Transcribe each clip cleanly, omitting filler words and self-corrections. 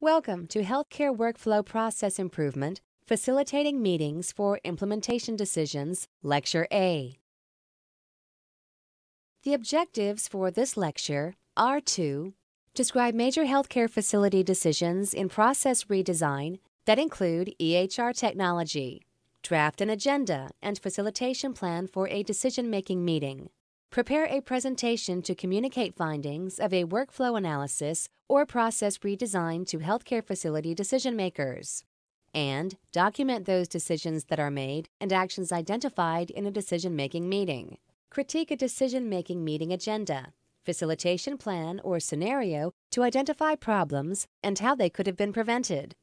Welcome to Healthcare Workflow Process Improvement, Facilitating Meetings for Implementation Decisions, Lecture A. The objectives for this lecture are to describe major healthcare facility decisions in process redesign that include EHR technology, draft an agenda and facilitation plan for a decision-making meeting, prepare a presentation to communicate findings of a workflow analysis or process redesign to healthcare facility decision-makers, and document those decisions that are made and actions identified in a decision-making meeting. Critique a decision-making meeting agenda, facilitation plan or scenario to identify problems and how they could have been prevented.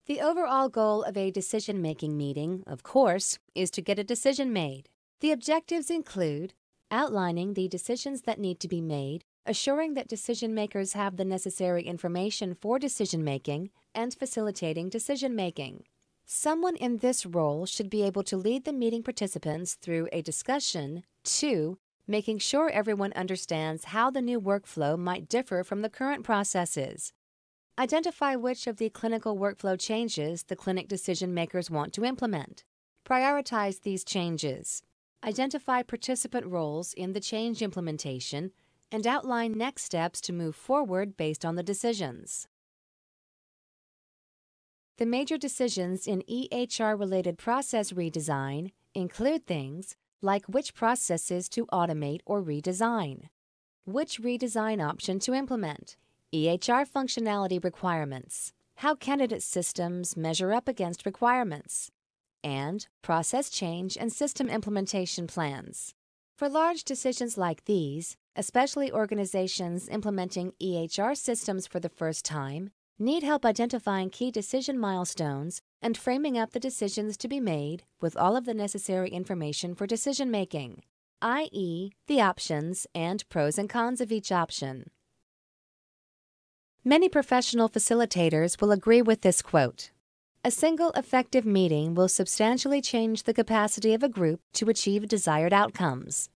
The overall goal of a decision-making meeting, of course, is to get a decision made. The objectives include outlining the decisions that need to be made, assuring that decision-makers have the necessary information for decision-making, and facilitating decision-making. Someone in this role should be able to lead the meeting participants through a discussion to making sure everyone understands how the new workflow might differ from the current processes. Identify which of the clinical workflow changes the clinic decision-makers want to implement. Prioritize these changes. Identify participant roles in the change implementation and outline next steps to move forward based on the decisions. The major decisions in EHR-related process redesign include things like which processes to automate or redesign, which redesign option to implement, EHR functionality requirements, how candidate systems measure up against requirements, and process change and system implementation plans. For large decisions like these, especially organizations implementing EHR systems for the first time, need help identifying key decision milestones and framing up the decisions to be made with all of the necessary information for decision-making, i.e., the options and pros and cons of each option. Many professional facilitators will agree with this quote. A single effective meeting will substantially change the capacity of a group to achieve desired outcomes.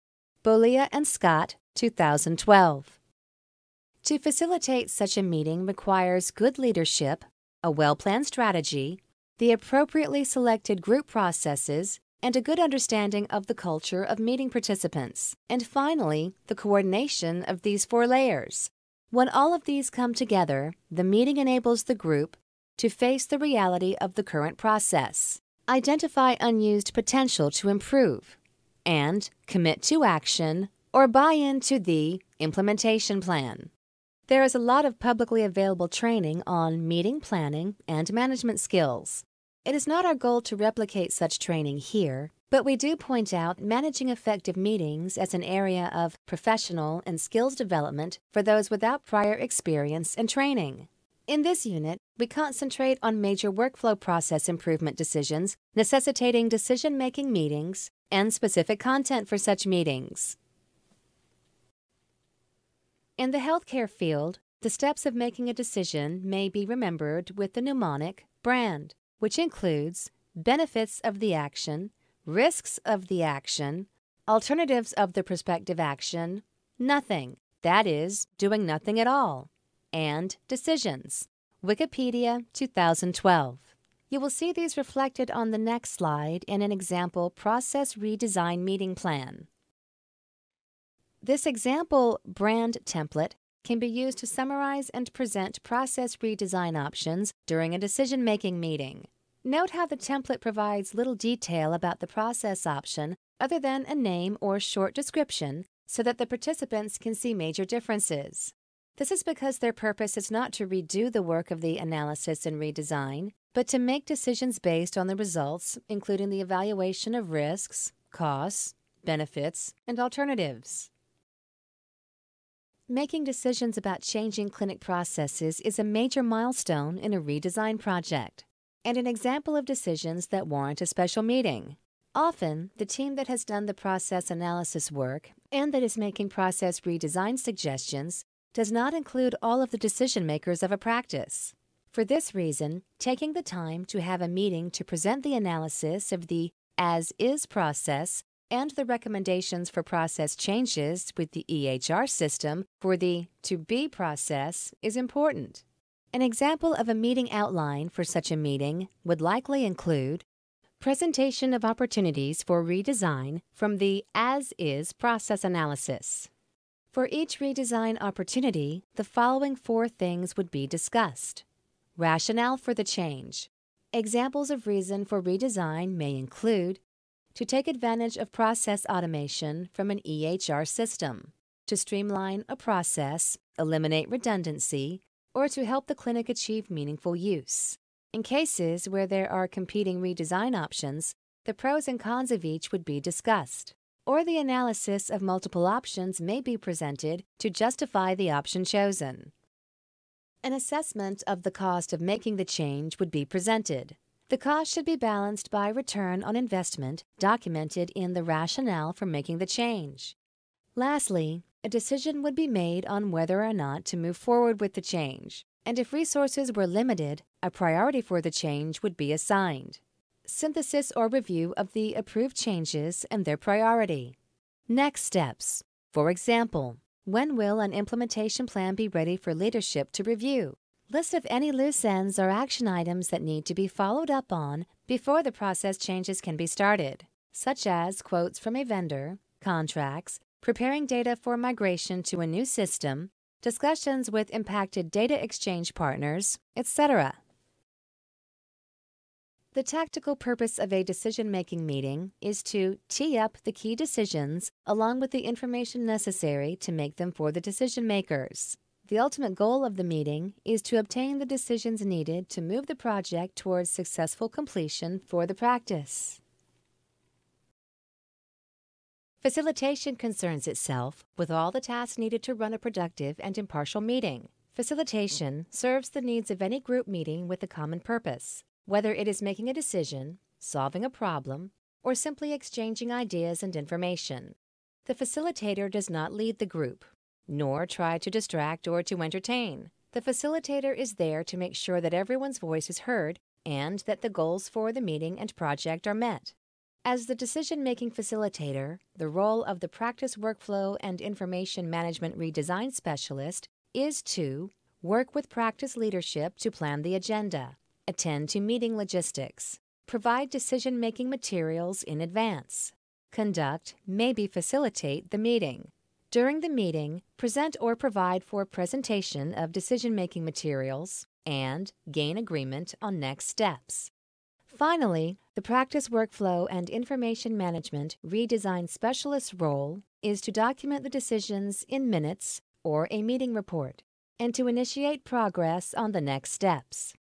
Bolia and Scott, 2012. To facilitate such a meeting requires good leadership, a well-planned strategy, the appropriately selected group processes, and a good understanding of the culture of meeting participants, and finally, the coordination of these 4 layers. When all of these come together, the meeting enables the group to face the reality of the current process, identify unused potential to improve, and commit to action or buy into the implementation plan. There is a lot of publicly available training on meeting planning and management skills. It is not our goal to replicate such training here, but we do point out managing effective meetings as an area of professional and skills development for those without prior experience and training. In this unit, we concentrate on major workflow process improvement decisions necessitating decision-making meetings and specific content for such meetings. In the healthcare field, the steps of making a decision may be remembered with the mnemonic BRAND, which includes benefits of the action, risks of the action, alternatives of the prospective action, nothing, that is, doing nothing at all, and decisions. Wikipedia, 2012. You will see these reflected on the next slide in an example process redesign meeting plan. This example brand template can be used to summarize and present process redesign options during a decision-making meeting. Note how the template provides little detail about the process option other than a name or short description so that the participants can see major differences. This is because their purpose is not to redo the work of the analysis and redesign, but to make decisions based on the results, including the evaluation of risks, costs, benefits, and alternatives. Making decisions about changing clinic processes is a major milestone in a redesign project, and an example of decisions that warrant a special meeting. Often, the team that has done the process analysis work and that is making process redesign suggestions does not include all of the decision-makers of a practice. For this reason, taking the time to have a meeting to present the analysis of the as-is process and the recommendations for process changes with the EHR system for the to-be process is important. An example of a meeting outline for such a meeting would likely include presentation of opportunities for redesign from the as-is process analysis. For each redesign opportunity, the following 4 things would be discussed. Rationale for the change. Examples of reason for redesign may include to take advantage of process automation from an EHR system, to streamline a process, eliminate redundancy, or to help the clinic achieve meaningful use. In cases where there are competing redesign options, the pros and cons of each would be discussed, or the analysis of multiple options may be presented to justify the option chosen. An assessment of the cost of making the change would be presented. The cost should be balanced by return on investment documented in the rationale for making the change. Lastly, a decision would be made on whether or not to move forward with the change, and if resources were limited, a priority for the change would be assigned. Synthesis or review of the approved changes and their priority. Next steps. For example, when will an implementation plan be ready for leadership to review? List of any loose ends or action items that need to be followed up on before the process changes can be started, such as quotes from a vendor, contracts, preparing data for migration to a new system, discussions with impacted data exchange partners, etc. The tactical purpose of a decision-making meeting is to tee up the key decisions along with the information necessary to make them for the decision-makers. The ultimate goal of the meeting is to obtain the decisions needed to move the project towards successful completion for the practice. Facilitation concerns itself with all the tasks needed to run a productive and impartial meeting. Facilitation serves the needs of any group meeting with a common purpose, whether it is making a decision, solving a problem, or simply exchanging ideas and information. The facilitator does not lead the group, nor try to distract or to entertain. The facilitator is there to make sure that everyone's voice is heard and that the goals for the meeting and project are met. As the decision-making facilitator, the role of the practice workflow and information management redesign specialist is to work with practice leadership to plan the agenda, attend to meeting logistics, provide decision-making materials in advance, conduct, maybe facilitate the meeting. During the meeting, present or provide for presentation of decision-making materials and gain agreement on next steps. Finally, the practice workflow and information management redesign specialist's role is to document the decisions in minutes or a meeting report and to initiate progress on the next steps.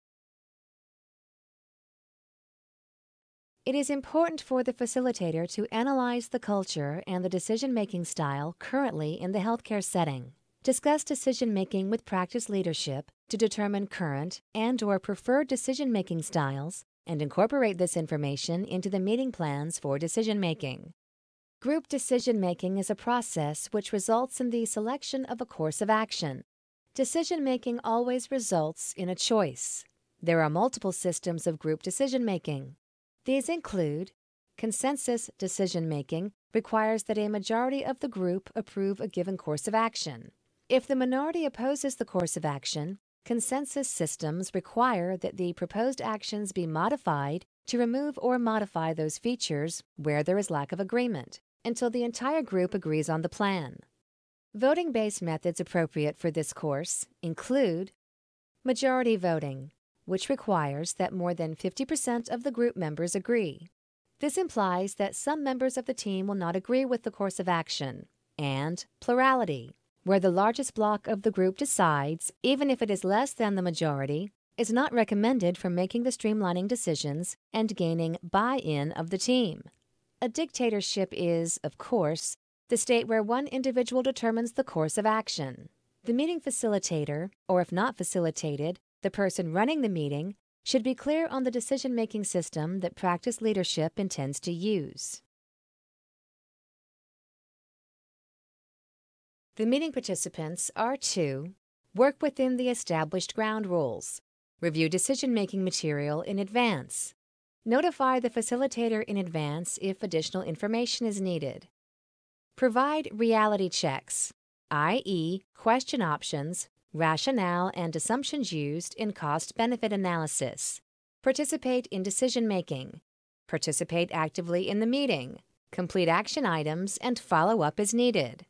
It is important for the facilitator to analyze the culture and the decision-making style currently in the healthcare setting. Discuss decision-making with practice leadership to determine current and/or preferred decision-making styles and incorporate this information into the meeting plans for decision-making. Group decision-making is a process which results in the selection of a course of action. Decision-making always results in a choice. There are multiple systems of group decision-making. These include consensus decision-making requires that a majority of the group approve a given course of action. If the minority opposes the course of action, consensus systems require that the proposed actions be modified to remove or modify those features where there is lack of agreement until the entire group agrees on the plan. Voting-based methods appropriate for this course include majority voting, which requires that more than 50% of the group members agree. This implies that some members of the team will not agree with the course of action, and plurality, where the largest block of the group decides, even if it is less than the majority, is not recommended for making the streamlining decisions and gaining buy-in of the team. A dictatorship is, of course, the state where one individual determines the course of action. The meeting facilitator, or if not facilitated, the person running the meeting, should be clear on the decision-making system that practice leadership intends to use. The meeting participants are to work within the established ground rules, review decision-making material in advance, notify the facilitator in advance if additional information is needed, provide reality checks, i.e., question options, rationale and assumptions used in cost-benefit analysis, participate in decision-making, participate actively in the meeting, complete action items, and follow up as needed.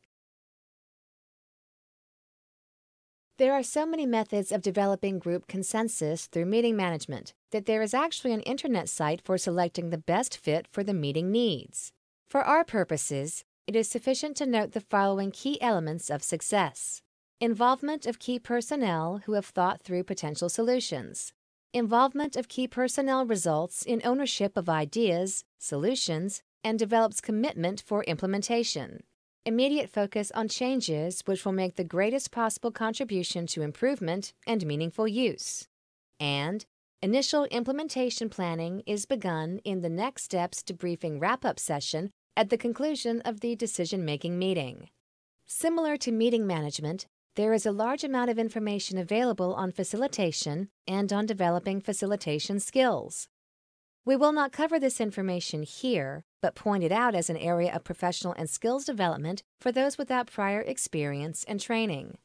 There are so many methods of developing group consensus through meeting management that there is actually an internet site for selecting the best fit for the meeting needs. For our purposes, it is sufficient to note the following key elements of success: involvement of key personnel who have thought through potential solutions, involvement of key personnel results in ownership of ideas, solutions, and develops commitment for implementation, immediate focus on changes which will make the greatest possible contribution to improvement and meaningful use, and initial implementation planning is begun in the next steps debriefing wrap-up session at the conclusion of the decision-making meeting. Similar to meeting management, there is a large amount of information available on facilitation and on developing facilitation skills. We will not cover this information here, but point it out as an area of professional and skills development for those without prior experience and training.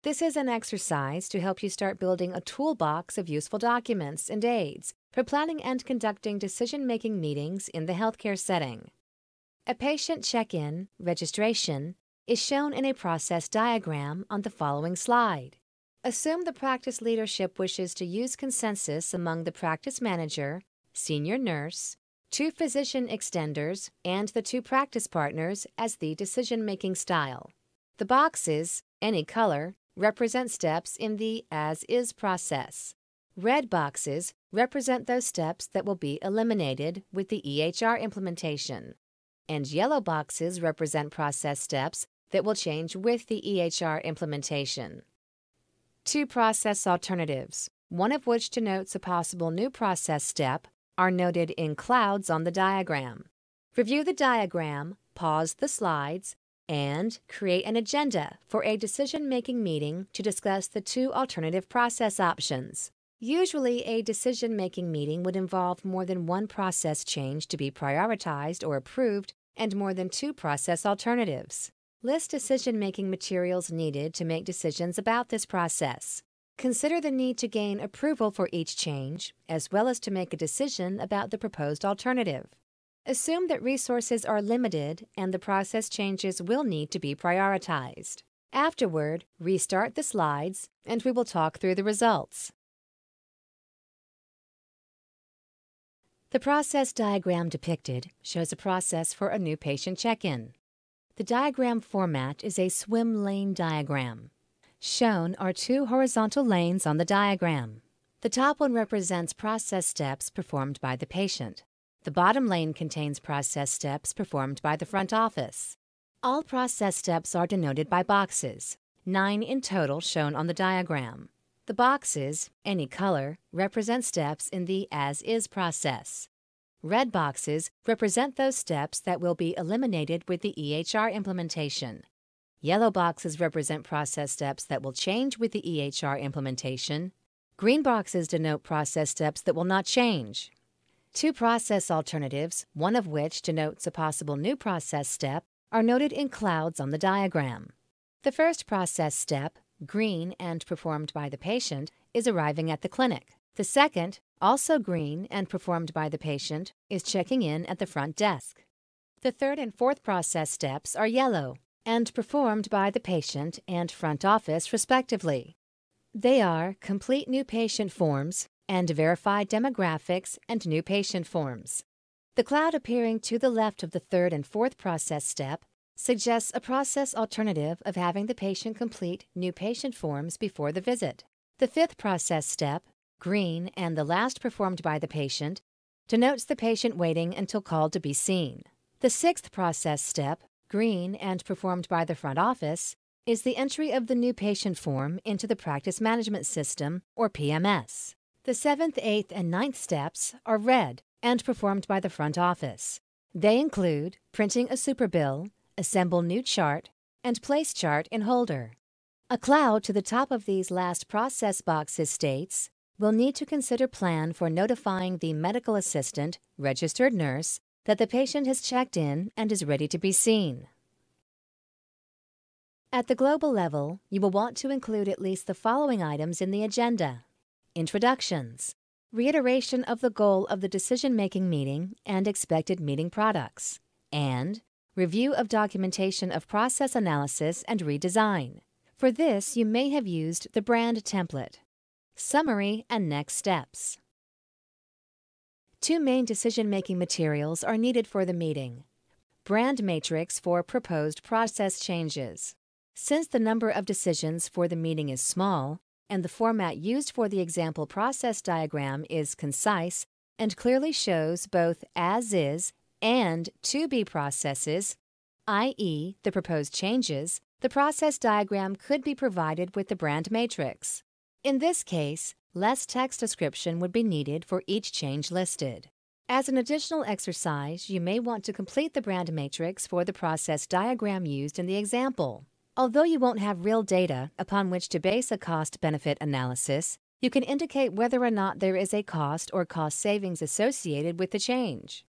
This is an exercise to help you start building a toolbox of useful documents and aids for planning and conducting decision-making meetings in the healthcare setting. A patient check-in, registration, is shown in a process diagram on the following slide. Assume the practice leadership wishes to use consensus among the practice manager, senior nurse, 2 physician extenders, and the 2 practice partners as the decision-making style. The boxes, any color, represent steps in the as-is process. Red boxes represent those steps that will be eliminated with the EHR implementation, and yellow boxes represent process steps that will change with the EHR implementation. 2 process alternatives, one of which denotes a possible new process step, are noted in clouds on the diagram. Review the diagram, pause the slides, and create an agenda for a decision-making meeting to discuss the 2 alternative process options. Usually, a decision-making meeting would involve more than 1 process change to be prioritized or approved and more than 2 process alternatives. List decision-making materials needed to make decisions about this process. Consider the need to gain approval for each change, as well as to make a decision about the proposed alternative. Assume that resources are limited and the process changes will need to be prioritized. Afterward, restart the slides, and we will talk through the results. The process diagram depicted shows a process for a new patient check-in. The diagram format is a swim lane diagram. Shown are 2 horizontal lanes on the diagram. The top one represents process steps performed by the patient. The bottom lane contains process steps performed by the front office. All process steps are denoted by boxes, 9 in total shown on the diagram. The boxes, any color, represent steps in the as-is process. Red boxes represent those steps that will be eliminated with the EHR implementation. Yellow boxes represent process steps that will change with the EHR implementation. Green boxes denote process steps that will not change. 2 process alternatives, one of which denotes a possible new process step, are noted in clouds on the diagram. The first process step, green and performed by the patient, is arriving at the clinic. The second, also green and performed by the patient, is checking in at the front desk. The third and fourth process steps are yellow and performed by the patient and front office respectively. They are complete new patient forms and verify demographics and new patient forms. The cloud appearing to the left of the third and fourth process step suggests a process alternative of having the patient complete new patient forms before the visit. The fifth process step, green and the last performed by the patient, denotes the patient waiting until called to be seen. The sixth process step, green and performed by the front office, is the entry of the new patient form into the practice management system, or PMS. The seventh, eighth, and ninth steps are red and performed by the front office. They include printing a superbill, assemble new chart, and place chart in holder. A cloud to the top of these last process boxes states, "Will need to consider plan for notifying the medical assistant, registered nurse, that the patient has checked in and is ready to be seen." At the global level, you will want to include at least the following items in the agenda: introductions, reiteration of the goal of the decision-making meeting and expected meeting products, and review of documentation of process analysis and redesign. For this, you may have used the brand template. Summary and next steps. Two main decision-making materials are needed for the meeting. Brand matrix for proposed process changes. Since the number of decisions for the meeting is small, and the format used for the example process diagram is concise and clearly shows both as-is and to-be processes, i.e., the proposed changes, the process diagram could be provided with the brand matrix. In this case, less text description would be needed for each change listed. As an additional exercise, you may want to complete the brand matrix for the process diagram used in the example. Although you won't have real data upon which to base a cost-benefit analysis, you can indicate whether or not there is a cost or cost savings associated with the change.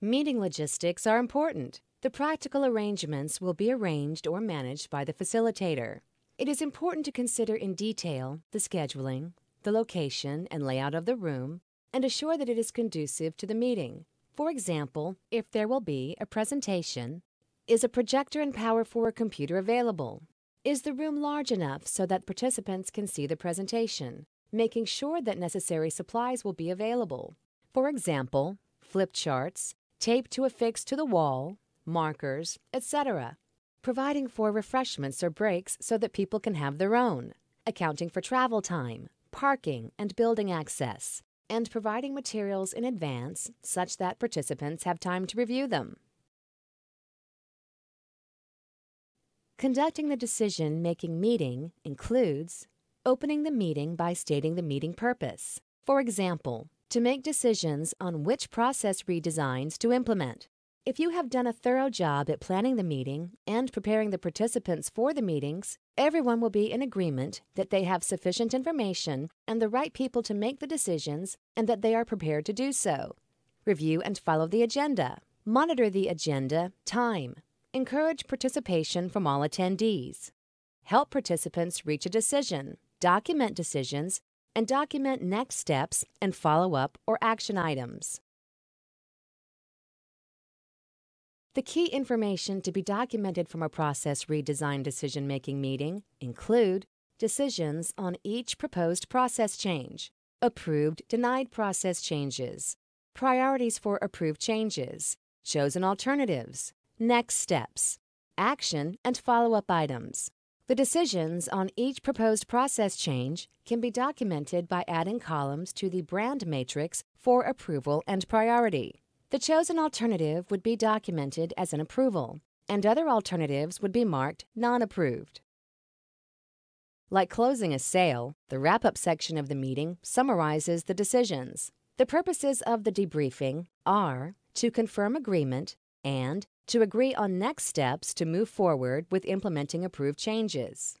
Meeting logistics are important. The practical arrangements will be arranged or managed by the facilitator. It is important to consider in detail the scheduling, the location and layout of the room, and assure that it is conducive to the meeting. For example, if there will be a presentation, is a projector and power for a computer available? Is the room large enough so that participants can see the presentation, making sure that necessary supplies will be available? For example, flip charts, tape to affix to the wall, markers, etc. Providing for refreshments or breaks so that people can have their own. Accounting for travel time, parking and building access, and providing materials in advance such that participants have time to review them. Conducting the decision-making meeting includes opening the meeting by stating the meeting purpose. For example, to make decisions on which process redesigns to implement. If you have done a thorough job at planning the meeting and preparing the participants for the meetings, everyone will be in agreement that they have sufficient information and the right people to make the decisions and that they are prepared to do so. Review and follow the agenda. Monitor the agenda time. Encourage participation from all attendees. Help participants reach a decision. Document decisions and document next steps and follow-up or action items. The key information to be documented from a process redesign decision-making meeting include decisions on each proposed process change, approved denied process changes, priorities for approved changes, chosen alternatives, next steps, action and follow-up items. The decisions on each proposed process change can be documented by adding columns to the brand matrix for approval and priority. The chosen alternative would be documented as an approval, and other alternatives would be marked non-approved. Like closing a sale, the wrap-up section of the meeting summarizes the decisions. The purposes of the debriefing are to confirm agreement and to agree on next steps to move forward with implementing approved changes.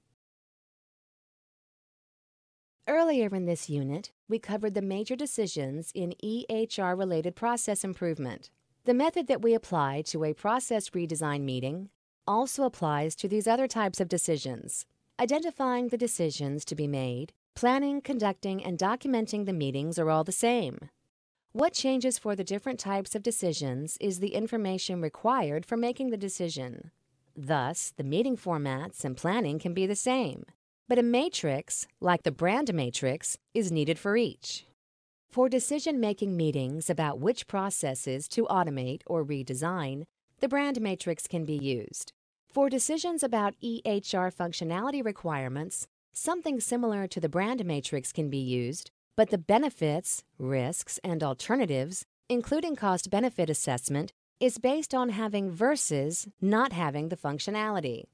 Earlier in this unit, we covered the major decisions in EHR-related process improvement. The method that we apply to a process redesign meeting also applies to these other types of decisions. Identifying the decisions to be made, planning, conducting, and documenting the meetings are all the same. What changes for the different types of decisions is the information required for making the decision. Thus, the meeting formats and planning can be the same. But a matrix, like the brand matrix, is needed for each. For decision-making meetings about which processes to automate or redesign, the brand matrix can be used. For decisions about EHR functionality requirements, something similar to the brand matrix can be used, but the benefits, risks, and alternatives, including cost-benefit assessment, is based on having versus not having the functionality.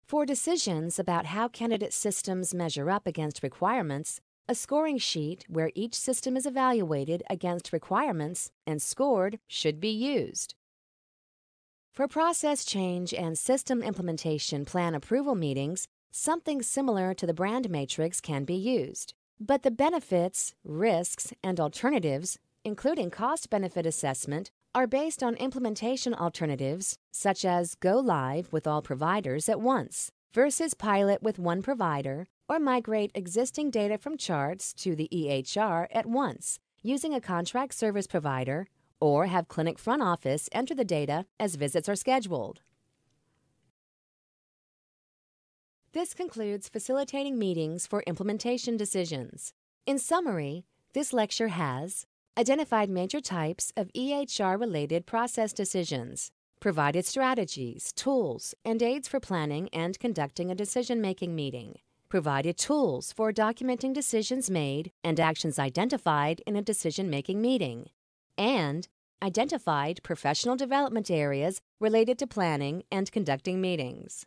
For decisions about how candidate systems measure up against requirements, a scoring sheet where each system is evaluated against requirements and scored should be used. For process change and system implementation plan approval meetings, something similar to the brand matrix can be used, but the benefits, risks, and alternatives including cost-benefit assessment, are based on implementation alternatives such as go live with all providers at once versus pilot with one provider, or migrate existing data from charts to the EHR at once using a contract service provider, or have clinic front office enter the data as visits are scheduled. This concludes facilitating meetings for implementation decisions. In summary, this lecture has identified major types of EHR-related process decisions, provided strategies, tools, and aids for planning and conducting a decision-making meeting, provided tools for documenting decisions made and actions identified in a decision-making meeting, and identified professional development areas related to planning and conducting meetings.